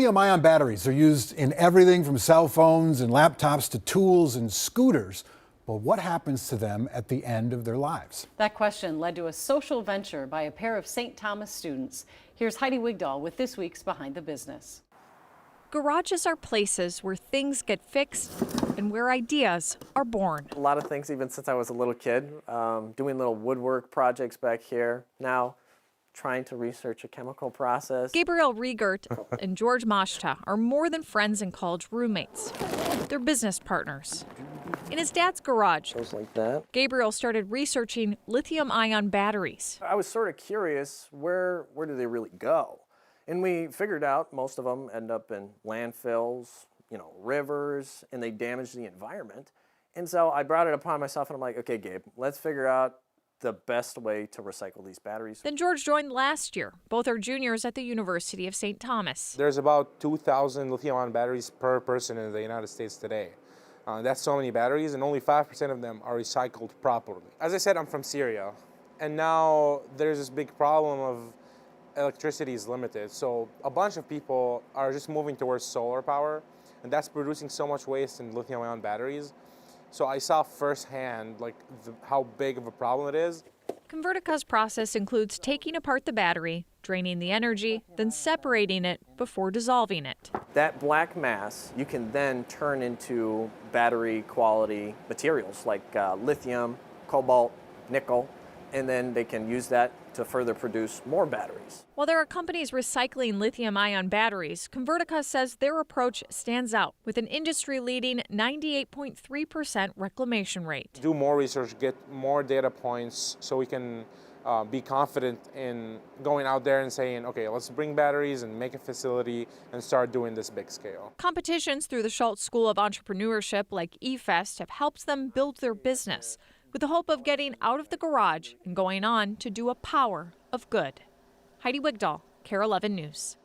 Lithium-ion batteries are used in everything from cell phones and laptops to tools and scooters. But what happens to them at the end of their lives? That question led to a social venture by a pair of St. Thomas students. Here's Heidi Wigdahl with this week's Behind the Business. Garages are places where things get fixed and where ideas are born. A lot of things, even since I was a little kid, doing little woodwork projects back here. Now, trying to research a chemical process. Gabriel Riegert and George Mashta are more than friends and college roommates. They're business partners. In his dad's garage, Goes like that. Gabriel started researching lithium-ion batteries. I was sort of curious, where do they really go? And we figured out most of them end up in landfills, rivers, and they damage the environment. And so I brought it upon myself and I'm like, okay, Gabe, let's figure out the best way to recycle these batteries. Then George joined last year. Both are juniors at the University of St. Thomas. There's about 2,000 lithium-ion batteries per person in the United States today. That's so many batteries, and only 5% of them are recycled properly. As I said, I'm from Syria, and now there's this big problem of electricity is limited. So a bunch of people are just moving towards solar power, and that's producing so much waste in lithium-ion batteries. So I saw firsthand how big of a problem it is. Convertica's process includes taking apart the battery, draining the energy, then separating it before dissolving it. That black mass you can then turn into battery quality materials like lithium, cobalt, nickel, and then they can use that to further produce more batteries. While there are companies recycling lithium-ion batteries, Convertica says their approach stands out with an industry-leading 98.3% reclamation rate. Do more research, get more data points so we can be confident in going out there and saying, okay, let's bring batteries and make a facility and start doing this big scale. Competitions through the Schultz School of Entrepreneurship like eFest have helped them build their business with the hope of getting out of the garage and going on to do a power of good. Heidi Wigdahl, KARE 11 News.